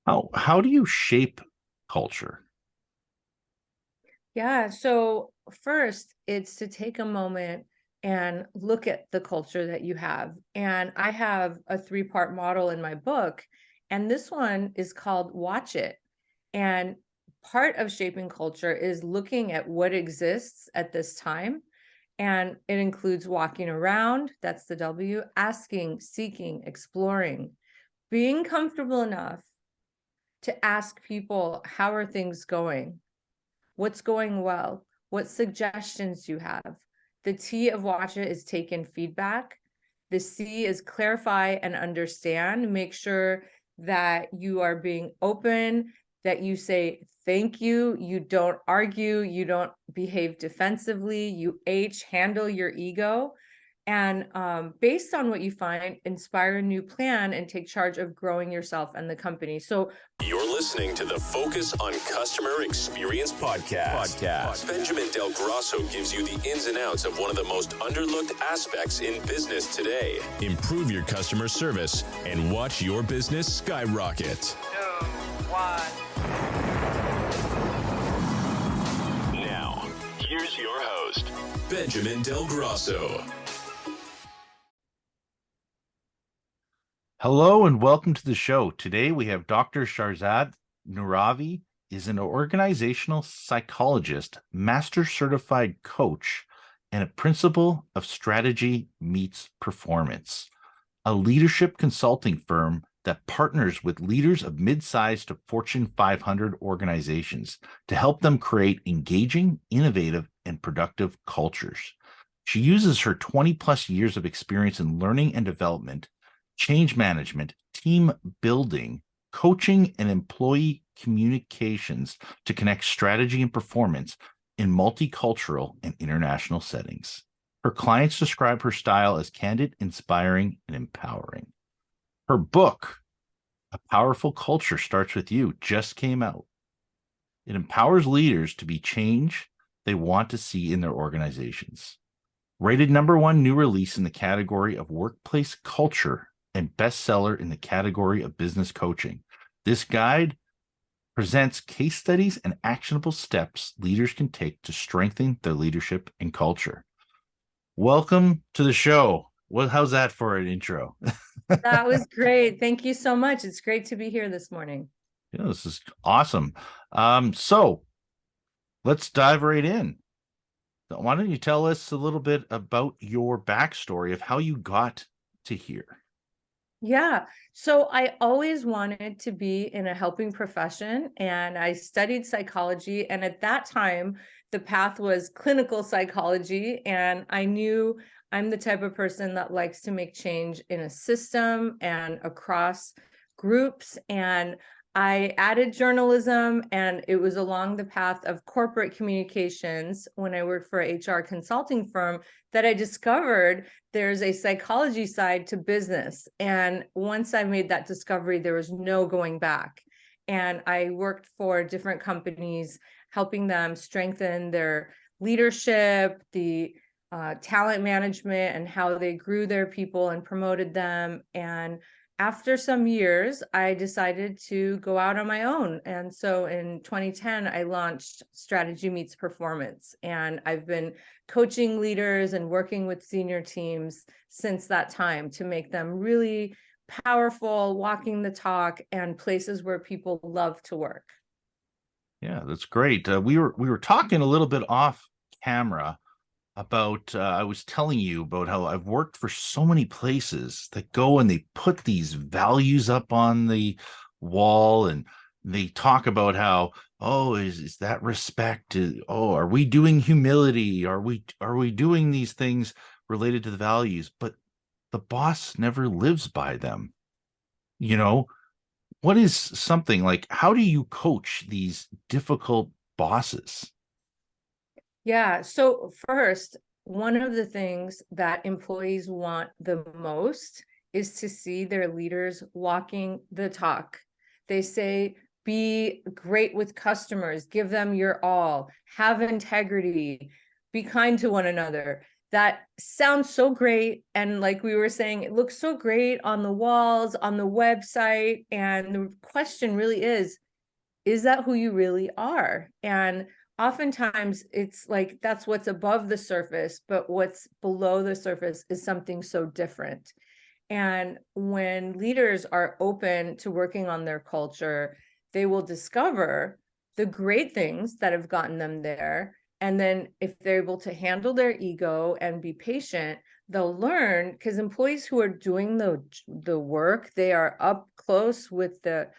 How do you shape culture? Yeah, so first, it's to take a moment and look at the culture that you have. And I have a three-part model in my book, and this one is called Watch It. And part of shaping culture is looking at what exists at this time. And it includes walking around, that's the W, asking, seeking, exploring, being comfortable enough to ask people, how are things going? What's going well? What suggestions you have? The T of watch it is take in feedback. The C is clarify and understand. Make sure that you are being open, that you say thank you, you don't argue, you don't behave defensively, you H, handle your ego. And based on what you find, inspire a new plan and take charge of growing yourself and the company. So You're listening to the Focus on Customer Experience podcast. Benjamin Del Grosso gives you the ins and outs of one of the most underlooked aspects in business today. Improve your customer service and watch your business skyrocket. 2, 1. Now, here's your host, Benjamin Del Grosso. Hello and welcome to the show. Today we have Dr. Shahrzad Nooravi is an organizational psychologist, master certified coach, and a principal of strategy meets performance, a leadership consulting firm that partners with leaders of mid-sized to Fortune 500 organizations to help them create engaging, innovative, and productive cultures. She uses her 20 plus years of experience in learning and development, change management, team building, coaching, and employee communications to connect strategy and performance in multicultural and international settings. Her clients describe her style as candid, inspiring, and empowering. Her book, A Powerful Culture Starts With You, just came out. It empowers leaders to be change they want to see in their organizations. Rated #1 new release in the category of workplace culture and bestseller in the category of business coaching. This guide presents case studies and actionable steps leaders can take to strengthen their leadership and culture. Welcome to the show. How's that for an intro? that was great. Thank you so much. It's great to be here this morning. Yeah, this is awesome. So let's dive right in. Why don't you tell us a little bit about your backstory of how you got to here? Yeah. So I always wanted to be in a helping profession, and I studied psychology. And at that time, the path was clinical psychology. And I knew I'm the type of person that likes to make change in a system and across groups. And I added journalism, and it was along the path of corporate communications when I worked for a HR consulting firm that I discovered there's a psychology side to business. And once I made that discovery, there was no going back. And I worked for different companies, helping them strengthen their leadership, the talent management, and how they grew their people and promoted them. And after some years, I decided to go out on my own. And so in 2010, I launched Strategy Meets Performance. And I've been coaching leaders and working with senior teams since that time to make them really powerful, walking the talk, and places where people love to work. Yeah, that's great. We were talking a little bit off camera about I was telling you about how I've worked for so many places that go and they put these values up on the wall, and they talk about how, oh, is that respect? Oh, are we doing humility? Are we doing these things related to the values? But the boss never lives by them. You know, what is something like, how do you coach these difficult bosses? Yeah. So first, one of the things that employees want the most is to see their leaders walking the talk. They say, be great with customers, give them your all, have integrity, be kind to one another. that sounds so great. And like we were saying, it looks so great on the walls, on the website. And the question really is that who you really are? And oftentimes it's like, that's what's above the surface, but what's below the surface is something so different. And when leaders are open to working on their culture, they will discover the great things that have gotten them there. And then if they're able to handle their ego and be patient, they'll learn, because employees who are doing the work, they are up close with the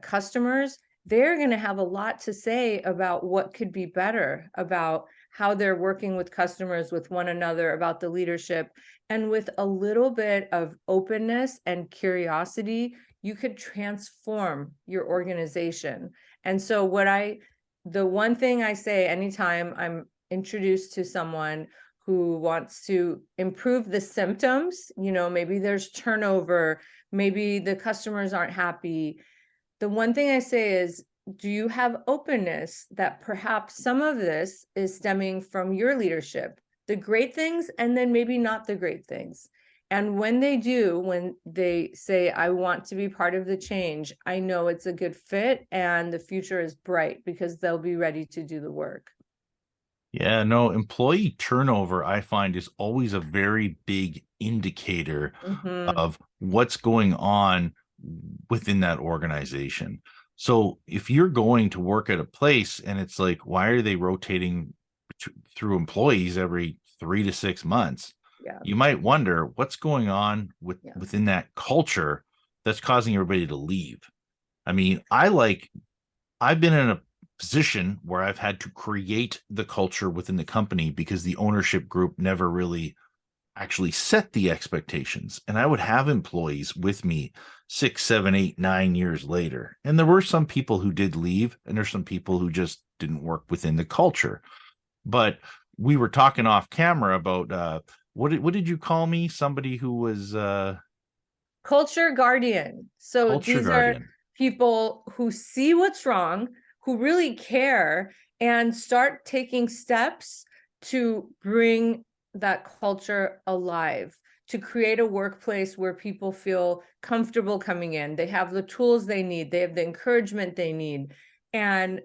customers, they're going to have a lot to say about what could be better, about how they're working with customers, with one another, about the leadership. And with a little bit of openness and curiosity, you could transform your organization. And so the one thing I say anytime I'm introduced to someone who wants to improve the symptoms, maybe there's turnover, maybe the customers aren't happy. The one thing I say is, do you have openness that perhaps some of this is stemming from your leadership, the great things, and then maybe not the great things? And when they say, I want to be part of the change, I know it's a good fit and the future is bright because they'll be ready to do the work. Yeah, no, employee turnover, I find, is always a very big indicator of what's going on within that organization. So if you're going to work at a place and it's like, why are they rotating through employees every 3 to 6 months? Yeah. You might wonder what's going on within that culture that's causing everybody to leave. I mean, I've been in a position where I've had to create the culture within the company because the ownership group never really actually set the expectations. And I would have employees with me 6, 7, 8, 9 years later. And there were some people who did leave, and there's some people who just didn't work within the culture. But we were talking off camera about what did you call me? Somebody who was culture guardian. So culture these guardian. are people who see what's wrong, who really care, and start taking steps to bring that culture alive, to create a workplace where people feel comfortable coming in. They have the tools they need, they have the encouragement they need. And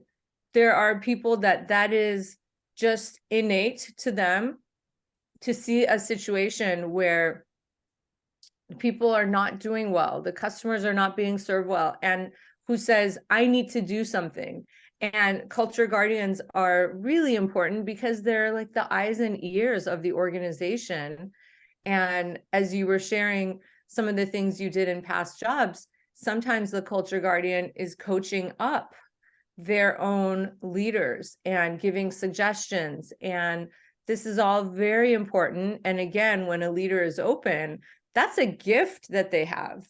there are people that is just innate to them, to see a situation where people are not doing well, the customers are not being served well, and who says, I need to do something. And culture guardians are really important because they're like the eyes and ears of the organization. And as you were sharing some of the things you did in past jobs, sometimes the culture guardian is coaching up their own leaders and giving suggestions. And this is all very important. And again, when a leader is open, that's a gift that they have.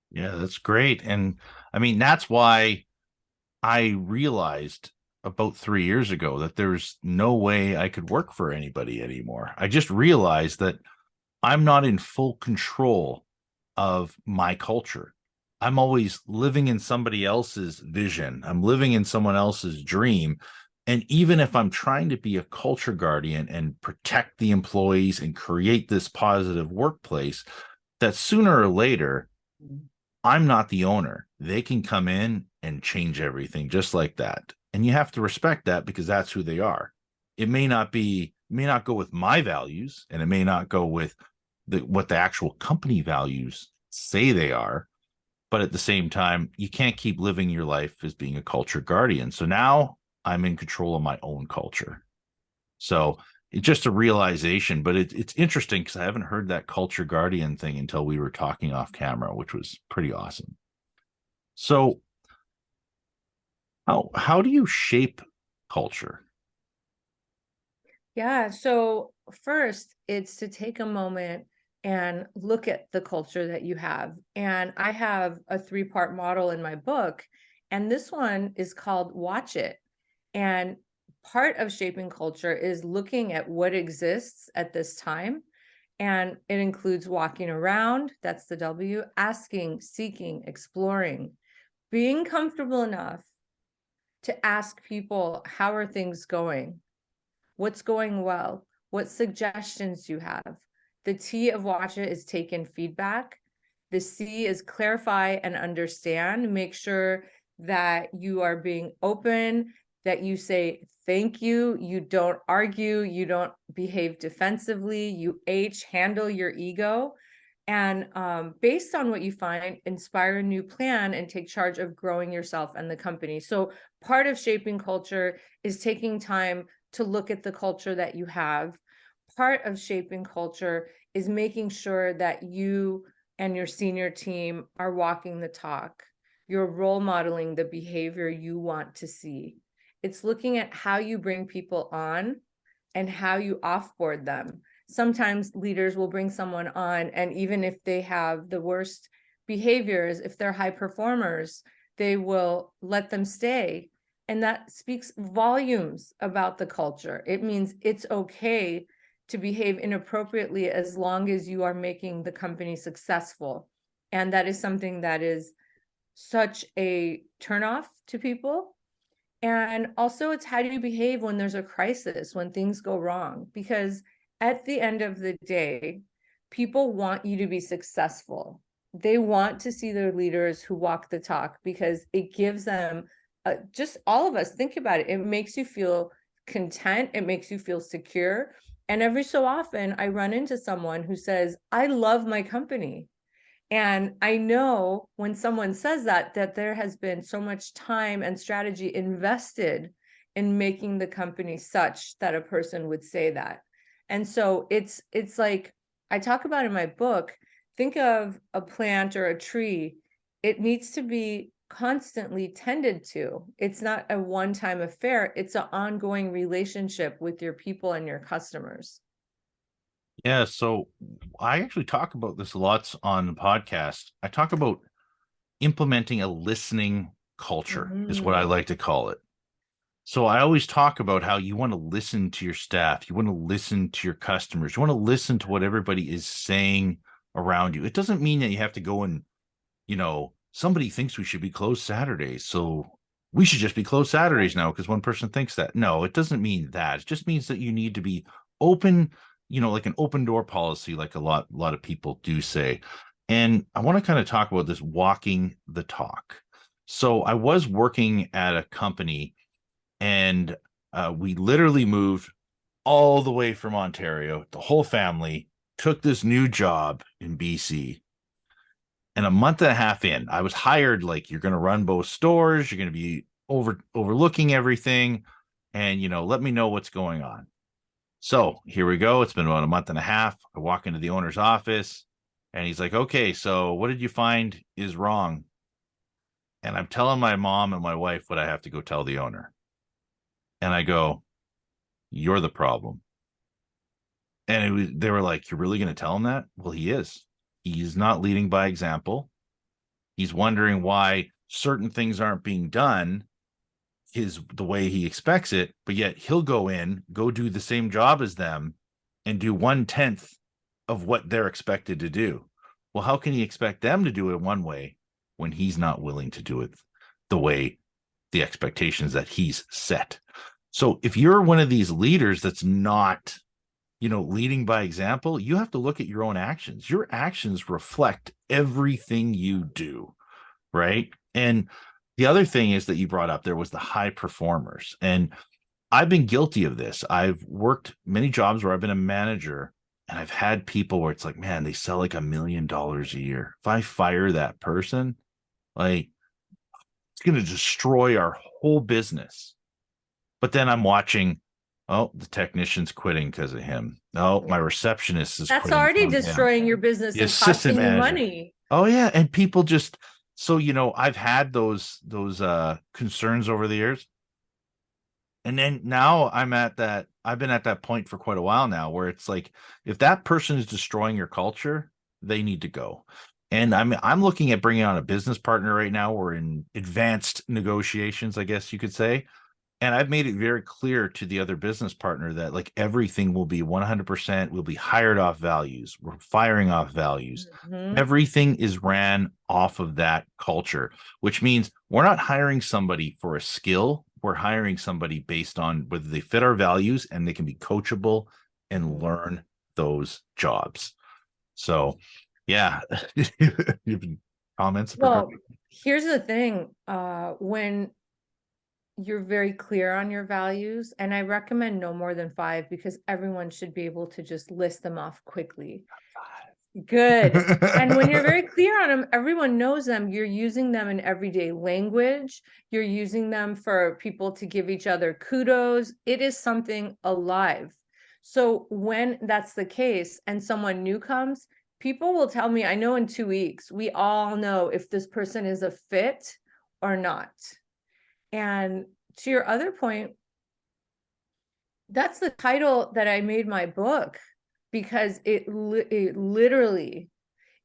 Yeah, that's great. And I mean, that's why I realized about 3 years ago that there's no way I could work for anybody anymore. I just realized that I'm not in full control of my culture. I'm always living in somebody else's vision. I'm living in someone else's dream. And even if I'm trying to be a culture guardian and protect the employees and create this positive workplace, that sooner or later, I'm not the owner. They can come in and change everything just like that. And you have to respect that because that's who they are. It may not go with my values, and it may not go with what the actual company values say they are. But at the same time, you can't keep living your life as being a culture guardian. So now I'm in control of my own culture. So it's just a realization, but it's interesting because I haven't heard that culture guardian thing until we were talking off camera, which was pretty awesome. So how do you shape culture? Yeah. So first, it's to take a moment and look at the culture that you have. And I have a 3-part model in my book, and this one is called Watch It. And part of shaping culture is looking at what exists at this time. And it includes walking around, that's the W, asking, seeking, exploring, being comfortable enough to ask people, how are things going? What's going well? what suggestions you have. The T of watch it is take in feedback. The C is clarify and understand. Make sure that you are being open, that you say thank you, you don't argue, you don't behave defensively, you handle your ego. And based on what you find, inspire a new plan and take charge of growing yourself and the company. So part of shaping culture is taking time to look at the culture that you have. Part of shaping culture is making sure that you and your senior team are walking the talk. You're role modeling the behavior you want to see. It's looking at how you bring people on and how you offboard them. Sometimes leaders will bring someone on, and even if they have the worst behaviors, if they're high performers, they will let them stay. And that speaks volumes about the culture. It means it's okay to behave inappropriately as long as you are making the company successful. And that is something that is such a turnoff to people. And also, it's how do you behave when there's a crisis, when things go wrong? Because at the end of the day, people want you to be successful. They want to see their leaders who walk the talk, because it gives them, just all of us, think about it. It makes you feel content. It makes you feel secure. And every so often I run into someone who says, I love my company. And I know when someone says that there has been so much time and strategy invested in making the company such that a person would say that. And so it's like I talk about in my book, think of a plant or a tree. It needs to be constantly tended to. It's not a one-time affair. It's an ongoing relationship with your people and your customers. Yeah, so I actually talk about this lots on the podcast. I talk about implementing a listening culture, is what I like to call it. So I always talk about how you want to listen to your staff, you want to listen to your customers, you want to listen to what everybody is saying around you. It doesn't mean that you have to go and, somebody thinks we should be closed Saturdays, so we should just be closed Saturdays now because one person thinks that. No, it doesn't mean that. It just means that you need to be open, like an open door policy, like a lot of people do say. And I want to kind of talk about this walking the talk. So I was working at a company, and we literally moved all the way from Ontario. The whole family took this new job in BC. And a month and a half in, I was hired like, you're going to run both stores. You're going to be overlooking everything. And, let me know what's going on. So here we go. It's been about a month and a half. I walk into the owner's office and he's like, okay, so what did you find is wrong? And I'm telling my mom and my wife what I have to go tell the owner. And I go, you're the problem. And they were like, you're really going to tell him that? Well, he is. He's not leading by example. He's wondering why certain things aren't being done the way he expects it, but yet he'll go do the same job as them and do 1/10 of what they're expected to do. Well, how can he expect them to do it one way when he's not willing to do it the way the expectations that he's set? So if you're one of these leaders that's not, leading by example, you have to look at your own actions. Your actions reflect everything you do, right? And the other thing is that you brought up there was the high performers. And I've been guilty of this. I've worked many jobs where I've been a manager, and I've had people where it's like, man, they sell like $1 million a year. If I fire that person, like, it's going to destroy our whole business. But then I'm watching, oh, the technician's quitting because of him. Oh, my receptionist is That's quitting already from him. destroying your business The and assistant costing you manager. money. Oh yeah, and people just so I've had those concerns over the years. And then now I've been at that point for quite a while now where it's like, if that person is destroying your culture, they need to go. And I'm looking at bringing on a business partner right now. We're in advanced negotiations, I guess you could say. And I've made it very clear to the other business partner that like everything will be 100%, will be hired off values. We're firing off values. Mhm. Everything is ran off of that culture, which means we're not hiring somebody for a skill. We're hiring somebody based on whether they fit our values and they can be coachable and learn those jobs. So, yeah, you've comments. Well, here's the thing. When you're very clear on your values, and I recommend no more than 5 because everyone should be able to just list them off quickly. Good. And when you're very clear on them, everyone knows them. You're using them in everyday language. You're using them for people to give each other kudos. It is something alive. So when that's the case and someone new comes, people will tell me, I know in 2 weeks, we all know if this person is a fit or not. And to your other point, that's the title that I made my book, because it literally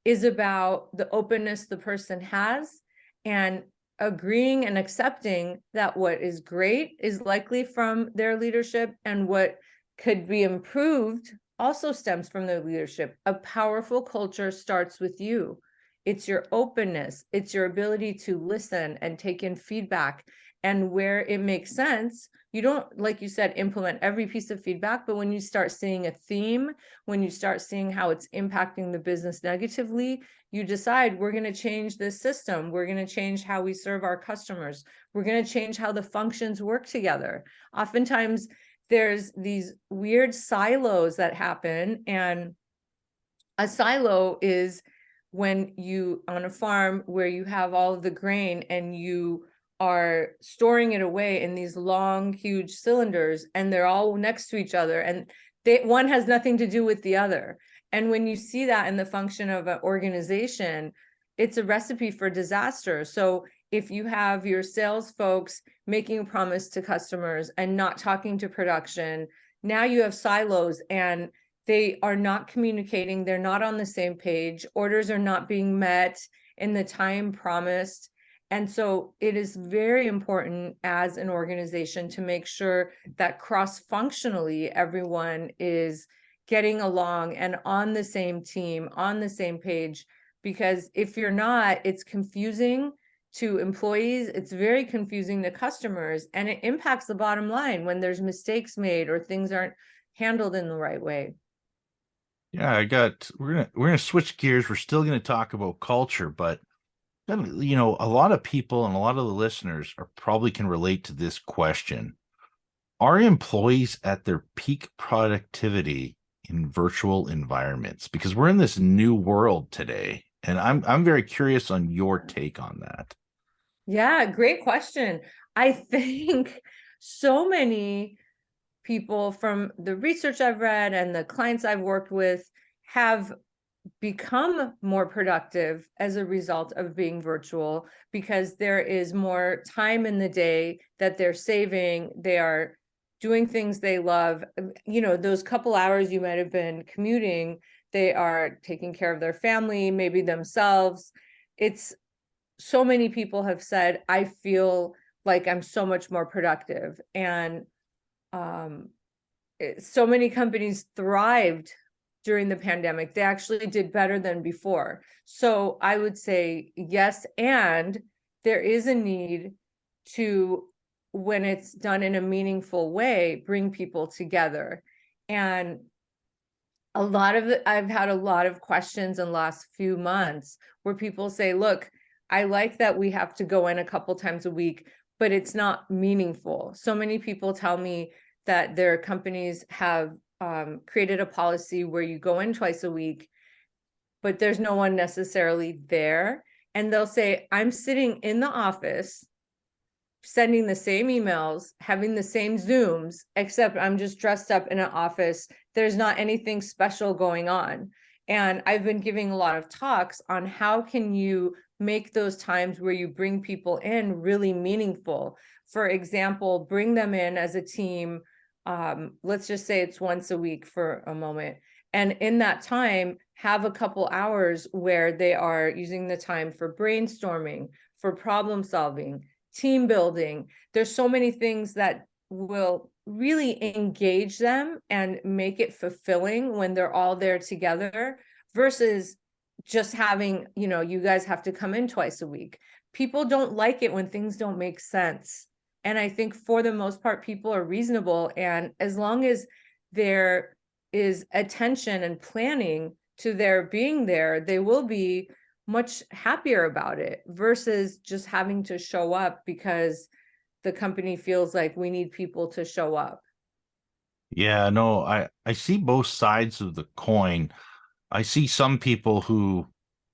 is about the openness the person has and agreeing and accepting that what is great is likely from their leadership, and what could be improved also stems from their leadership. A powerful culture starts with you. It's your openness. It's your ability to listen and take in feedback. And where it makes sense, you don't, like you said, implement every piece of feedback, but when you start seeing a theme, when you start seeing how it's impacting the business negatively, you decide, we're going to change this system. We're going to change how we serve our customers. We're going to change how the functions work together. Oftentimes, there's these weird silos that happen. And a silo is when you, on a farm where you have all of the grain and you are storing it away in these long, huge cylinders, and they're all next to each other, and one has nothing to do with the other. And when you see that in the function of an organization, it's a recipe for disaster. So if you have your sales folks making a promise to customers and not talking to production, now you have silos and they are not communicating. They're not on the same page. Orders are not being met in the time promised. And so it is very important as an organization to make sure that cross-functionally everyone is getting along and on the same team, on the same page. Because if you're not, it's confusing to employees, it's very confusing to customers, and it impacts the bottom line when there's mistakes made or things aren't handled in the right way. Yeah, we're gonna switch gears. We're still gonna talk about culture, but a lot of people and a lot of the listeners probably can relate to this question. Are employees at their peak productivity in virtual environments? Because we're in this new world today, and I'm very curious on your take on that. Yeah, great question. I think so many people, from the research I've read and the clients I've worked with, have become more productive as a result of being virtual, because there is more time in the day that they're saving. They are doing things they love. Those couple hours you might have been commuting, they are taking care of their family, maybe themselves. It's so many people have said, I feel like I'm so much more productive. And so many companies thrived during the pandemic. They actually did better than before. So I would say yes. And there is a need to, when it's done in a meaningful way, bring people together. And I've had a lot of questions in the last few months where people say, look, I like that we have to go in a couple times a week, but it's not meaningful. So many people tell me that their companies have created a policy where you go in twice a week, but there's no one necessarily there. And they'll say, I'm sitting in the office, sending the same emails, having the same Zooms, except I'm just dressed up in an office. There's not anything special going on. And I've been giving a lot of talks on how can you make those times where you bring people in really meaningful. For example, bring them in as a team. Let's just say it's once a week for a moment. And in that time, have a couple hours where they are using the time for brainstorming, for problem solving, team building. There's so many things that will really engage them and make it fulfilling when they're all there together, versus just having, you guys have to come in twice a week. People don't like it when things don't make sense. And I think for the most part, people are reasonable. And as long as they're is attention and planning to their being there, they will be much happier about it versus just having to show up because the company feels like we need people to show up. Yeah, no, I see both sides of the coin. I see some people who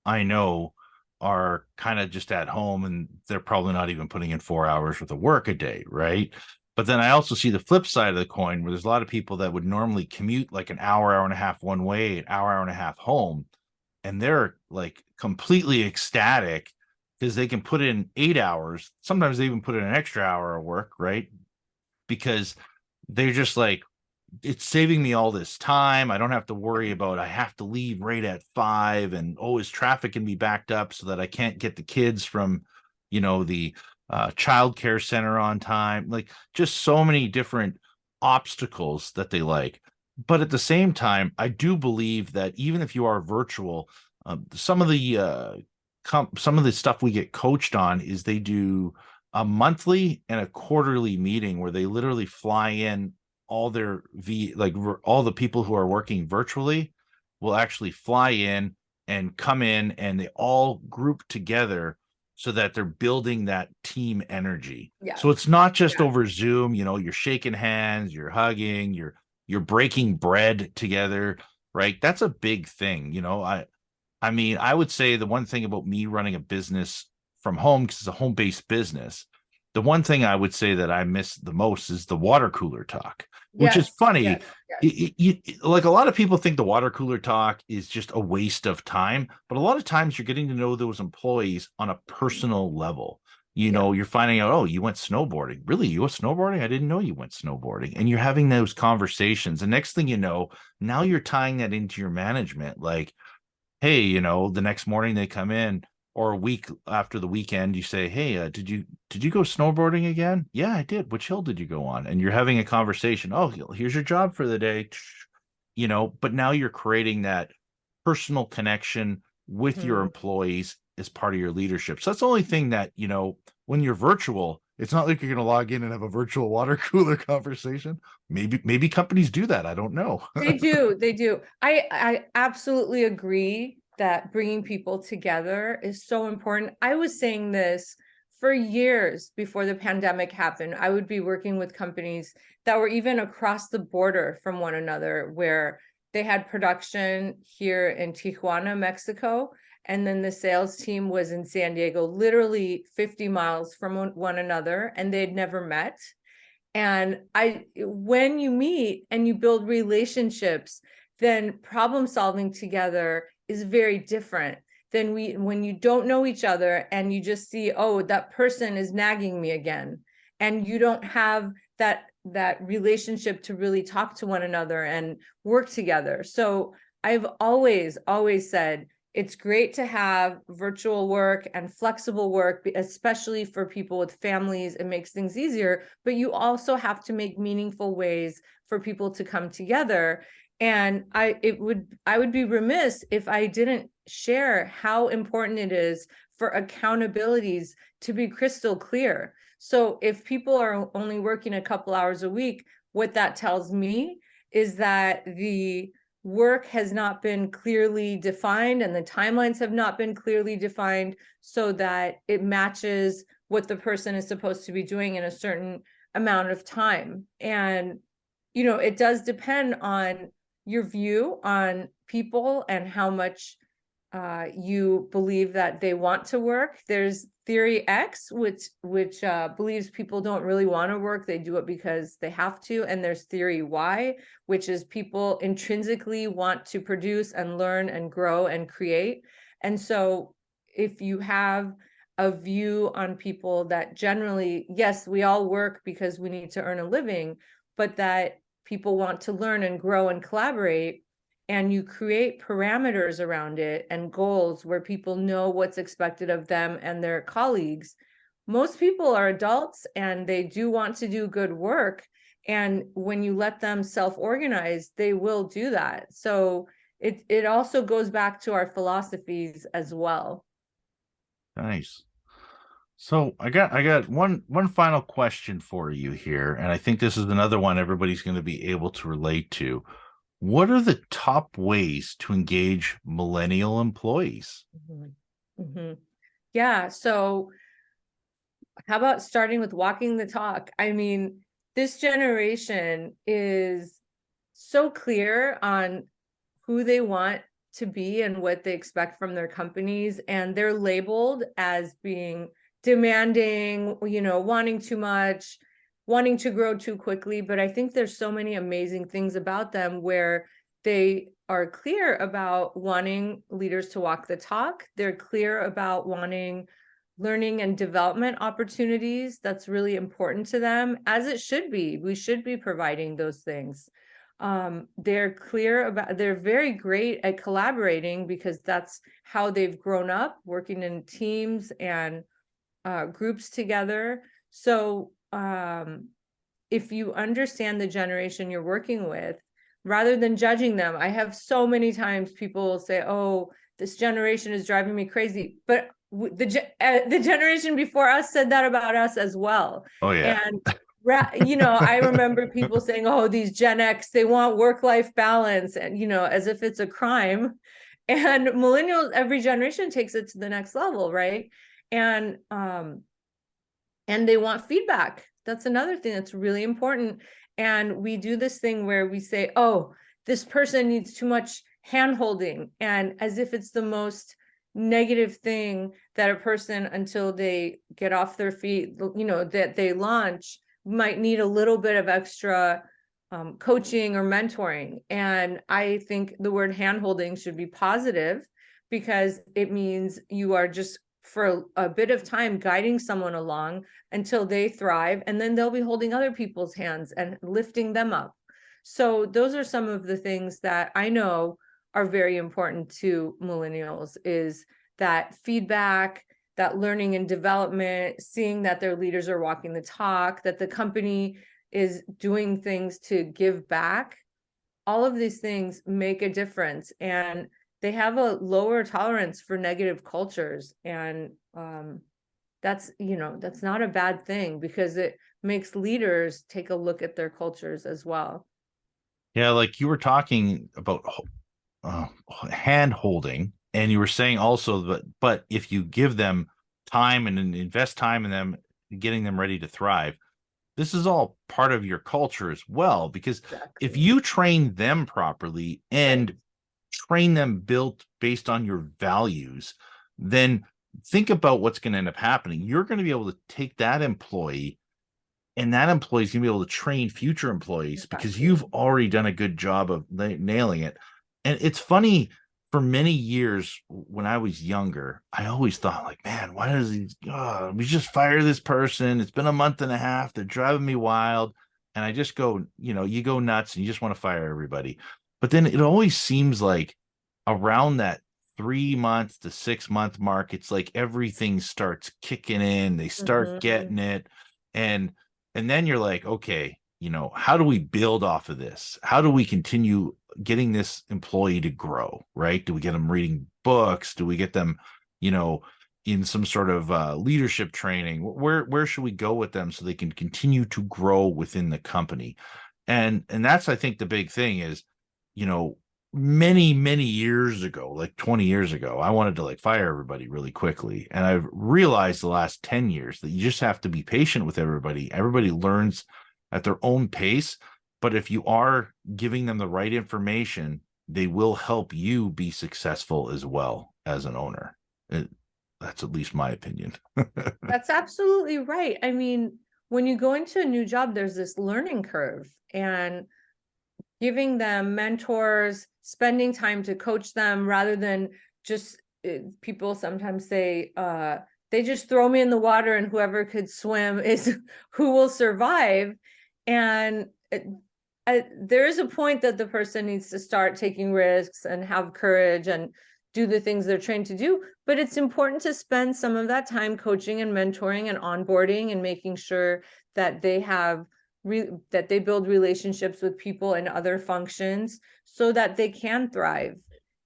I know are kind of just at home and they're probably not even putting in 4 hours worth of work a day, right? But then I also see the flip side of the coin where there's a lot of people that would normally commute like an hour, hour and a half one way, an hour, hour and a half home, and they're like completely ecstatic because they can put in 8 hours. Sometimes they even put in an extra hour of work, right? Because they're just like, it's saving me all this time. I don't have to worry about I have to leave right at 5 and is traffic can be backed up so that I can't get the kids from, the child care center on time. Like just so many different obstacles that they like. But at the same time, I do believe that even if you are virtual, some of the stuff we get coached on is they do a monthly and a quarterly meeting where they literally fly in all their all the people who are working virtually will actually fly in and come in and they all group together so that they're building that team energy. Yeah. So it's not just over Zoom, you're shaking hands, you're hugging, you're breaking bread together, right? That's a big thing. I mean, I would say the one thing about me running a business from home, because it's a home-based business, the one thing I would say that I miss the most is the water cooler talk, which is funny. Like a lot of people think the water cooler talk is just a waste of time, but a lot of times you're getting to know those employees on a personal level. You're finding out, oh, you went snowboarding. Really? You went snowboarding? I didn't know you went snowboarding. And you're having those conversations. And next thing you know, now you're tying that into your management. Like, hey, the next morning they come in or a week after the weekend, you say, hey, did you go snowboarding again? Yeah, I did. Which hill did you go on? And you're having a conversation. Oh, here's your job for the day. But now you're creating that personal connection with your employees as part of your leadership. So that's the only thing that, when you're virtual, it's not like you're going to log in and have a virtual water cooler conversation. Maybe companies do that. I don't know. They do. I absolutely agree that bringing people together is so important. I was saying this for years before the pandemic happened. I would be working with companies that were even across the border from one another, where they had production here in Tijuana, Mexico, and then the sales team was in San Diego, literally 50 miles from one another, and they'd never met. And when you meet and you build relationships, then problem solving together is very different than when you don't know each other and you just see, oh, that person is nagging me again. And you don't have that relationship to really talk to one another and work together. So I've always said, it's great to have virtual work and flexible work, especially for people with families. It makes things easier, but you also have to make meaningful ways for people to come together. And I would be remiss if I didn't share how important it is for accountabilities to be crystal clear. So if people are only working a couple hours a week, what that tells me is that the work has not been clearly defined and the timelines have not been clearly defined so that it matches what the person is supposed to be doing in a certain amount of time. And, it does depend on your view on people and how much you believe that they want to work. There's theory X, which believes people don't really want to work. They do it because they have to. And there's theory Y, which is people intrinsically want to produce and learn and grow and create. And so if you have a view on people that generally, yes, we all work because we need to earn a living, but that people want to learn and grow and collaborate, and you create parameters around it and goals where people know what's expected of them and their colleagues. Most people are adults and they do want to do good work. And when you let them self-organize, they will do that. So it also goes back to our philosophies as well. Nice. So I got one final question for you here, and I think this is another one everybody's going to be able to relate to. What are the top ways to engage millennial employees? Yeah. So how about starting with walking the talk? I mean, this generation is so clear on who they want to be and what they expect from their companies, and they're labeled as being demanding, wanting too much, wanting to grow too quickly. But I think there's so many amazing things about them where they are clear about wanting leaders to walk the talk. They're clear about wanting learning and development opportunities. That's really important to them, as it should be. We should be providing those things. They're very great at collaborating because that's how they've grown up, working in teams and groups together. So if you understand the generation you're working with, rather than judging them, I have so many times people say, oh, this generation is driving me crazy. But the generation before us said that about us as well. Oh, yeah. And I remember people saying, oh, these Gen X, they want work-life balance, and as if it's a crime. And millennials, every generation takes it to the next level, right? And they want feedback. That's another thing that's really important. And we do this thing where we say, oh, this person needs too much hand-holding, and as if it's the most negative thing that a person, until they get off their feet, that they launch, might need a little bit of extra coaching or mentoring. And I think the word hand-holding should be positive, because it means you are just for a bit of time guiding someone along until they thrive, and then they'll be holding other people's hands and lifting them up. So those are some of the things that I know are very important to millennials, is that feedback, that learning and development, seeing that their leaders are walking the talk, that the company is doing things to give back. All of these things make a difference, and they have a lower tolerance for negative cultures. And that's not a bad thing, because it makes leaders take a look at their cultures as well. Yeah, like you were talking about hand holding, and you were saying also that, but if you give them time and invest time in them, getting them ready to thrive, this is all part of your culture as well. Because if you train them properly and train them built based on your values, then think about what's going to end up happening. You're going to be able to take that employee, and that employee is going to be able to train future employees because you've already done a good job of nailing it. And it's funny, for many years when I was younger, I always thought, like, man, why does we just fire this person? It's been a month and a half. They're driving me wild. And I just go, you go nuts and you just want to fire everybody. But then it always seems like around that 3 month to 6 month mark, it's like everything starts kicking in. They start getting it. And then you're like, okay, how do we build off of this? How do we continue getting this employee to grow, right? Do we get them reading books? Do we get them, in some sort of leadership training? Where should we go with them so they can continue to grow within the company? And that's, I think, the big thing is, many years ago, like 20 years ago, I wanted to like fire everybody really quickly. And I've realized the last 10 years that you just have to be patient with everybody. Everybody learns at their own pace. But if you are giving them the right information, they will help you be successful as well as an owner. That's at least my opinion. That's absolutely right. I mean, when you go into a new job, there's this learning curve, and giving them mentors, spending time to coach them, rather than just, people sometimes say, they just throw me in the water and whoever could swim is who will survive. And there is a point that the person needs to start taking risks and have courage and do the things they're trained to do. But it's important to spend some of that time coaching and mentoring and onboarding and making sure that they have that they build relationships with people in other functions so that they can thrive.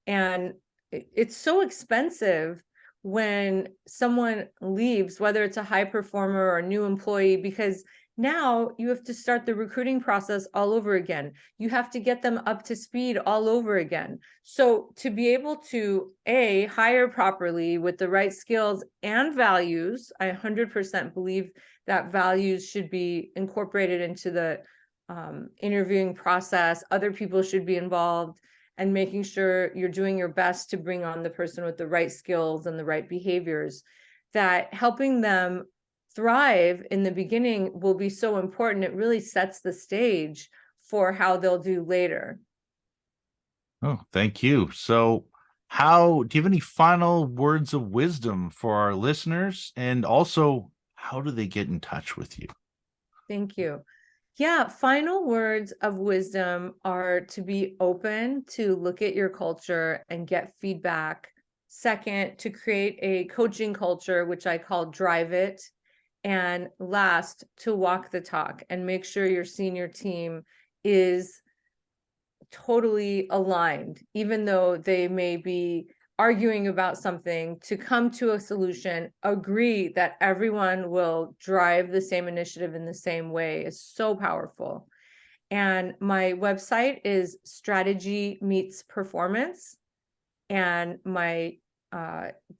And it's so expensive when someone leaves, whether it's a high performer or a new employee, because Now you have to start the recruiting process all over again. You have to get them up to speed all over again. So to be able to hire properly with the right skills and values, I 100% believe that values should be incorporated into the interviewing process. Other people should be involved, and making sure you're doing your best to bring on the person with the right skills and the right behaviors. That helping them thrive in the beginning will be so important. It really sets the stage for how they'll do later. Oh, thank you. So, how do you have any final words of wisdom for our listeners? And also, how do they get in touch with you? Thank you. Yeah, final words of wisdom are to be open to look at your culture and get feedback. Second, to create a coaching culture, which I call Drive It. And last, to walk the talk and make sure your senior team is totally aligned, even though they may be arguing about something, to come to a solution, agree that everyone will drive the same initiative in the same way is so powerful. And my website is Strategy Meets Performance. And my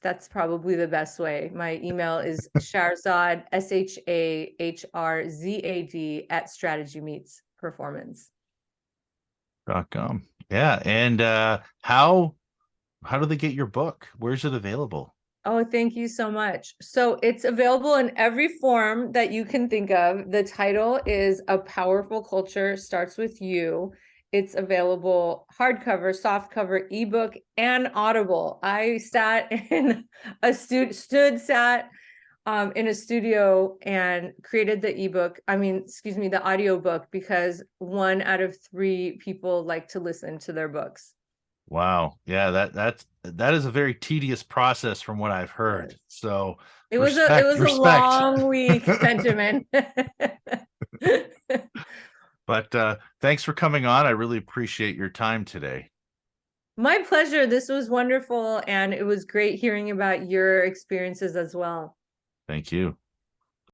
that's probably the best way. My email is Shahrzad, SHAHRZAD @strategymeetsperformance.com. Yeah. And how do they get your book? Where's it available? Oh, thank you so much. So it's available in every form that you can think of. The title is A Powerful Culture Starts With You. It's available hardcover, softcover, ebook, and Audible. I sat in a sat in a studio and created the ebook. The audiobook, because 1 out of 3 people like to listen to their books. Wow. Yeah, that is a very tedious process from what I've heard. So it was a long week, Benjamin. But thanks for coming on. I really appreciate your time today. My pleasure. This was wonderful, and it was great hearing about your experiences as well. Thank you.